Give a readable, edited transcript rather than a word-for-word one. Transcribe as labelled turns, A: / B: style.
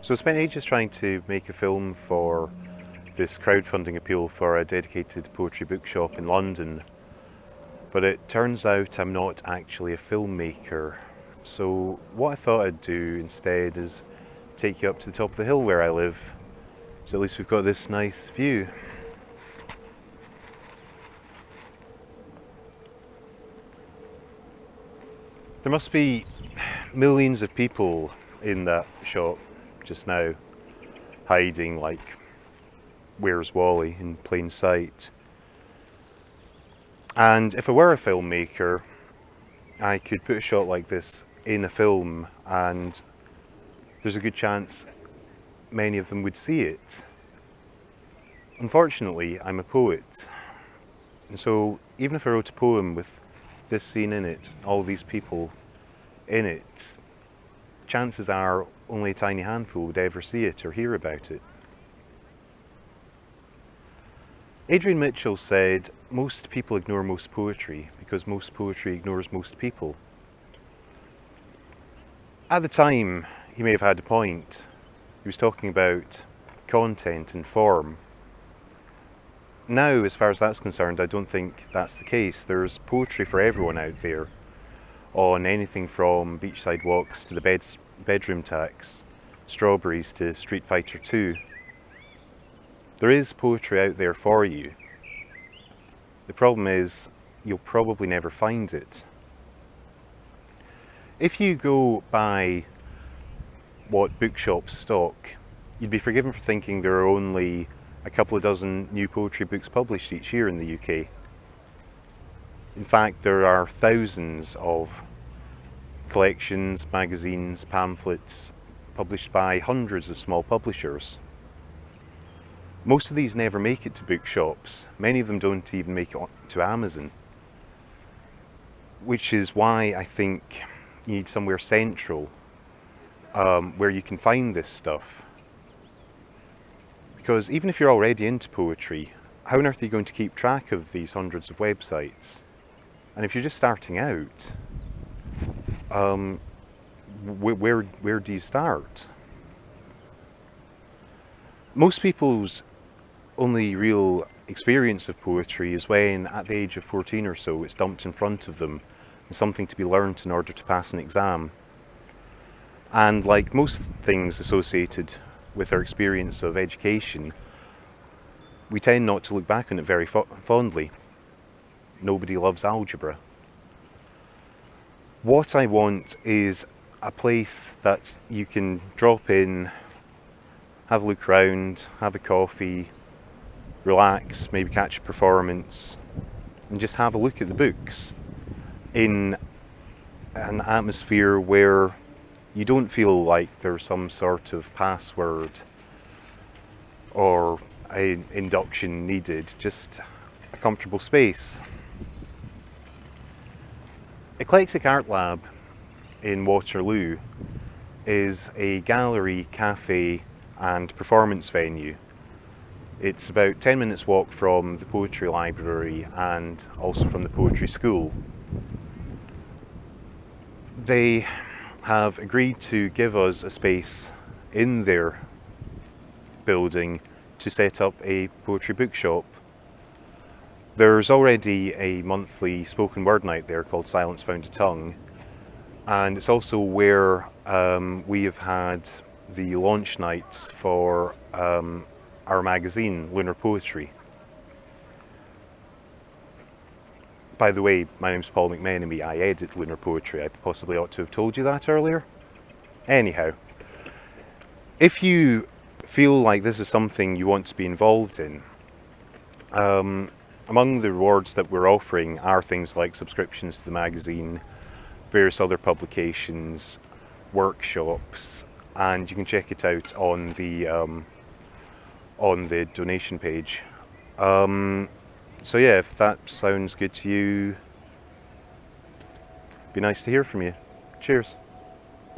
A: So I spent ages trying to make a film for this crowdfunding appeal for a dedicated poetry bookshop in London, but it turns out I'm not actually a filmmaker. So what I thought I'd do instead is take you up to the top of the hill where I live, so at least we've got this nice view. There must be millions of people in that shop just now, hiding like Where's Wally in plain sight. And if I were a filmmaker, I could put a shot like this in a film and there's a good chance many of them would see it. Unfortunately, I'm a poet, and so even if I wrote a poem with this scene in it, all these people in it, chances are only a tiny handful would ever see it or hear about it. Adrian Mitchell said, "Most people ignore most poetry because most poetry ignores most people." At the time, he may have had a point. He was talking about content and form. Now, as far as that's concerned, I don't think that's the case. There's poetry for everyone out there, on anything from beachside walks to the bedroom tax, strawberries to Street Fighter 2. There is poetry out there for you. The problem is, you'll probably never find it. If you go by what bookshops stock, you'd be forgiven for thinking there are only a couple of dozen new poetry books published each year in the UK. In fact, there are thousands of collections, magazines, pamphlets published by hundreds of small publishers. Most of these never make it to bookshops. Many of them don't even make it to Amazon, which is why I think you need somewhere central where you can find this stuff. Because even if you're already into poetry, how on earth are you going to keep track of these hundreds of websites? And if you're just starting out, where do you start? Most people's only real experience of poetry is when, at the age of 14 or so, it's dumped in front of them as something to be learnt in order to pass an exam. And like most things associated with our experience of education, we tend not to look back on it very fondly. Nobody loves algebra. What I want is a place that you can drop in, have a look around, have a coffee, relax, maybe catch a performance, and just have a look at the books in an atmosphere where you don't feel like there's some sort of password or an induction needed, just a comfortable space. Eclectic Art Lab in Waterloo is a gallery, cafe and performance venue. It's about 10 minutes walk from the poetry library and also from the poetry school. They have agreed to give us a space in their building to set up a poetry bookshop. There's already a monthly spoken word night there called Silence Found a Tongue, and it's also where we have had the launch nights for our magazine, Lunar. By the way, my name's Paul McMenemy. I edit Lunar Poetry. I possibly ought to have told you that earlier. Anyhow, if you feel like this is something you want to be involved in, among the rewards that we're offering are things like subscriptions to the magazine, various other publications, workshops, and you can check it out on the donation page. So yeah, if that sounds good to you, it'd be nice to hear from you. Cheers.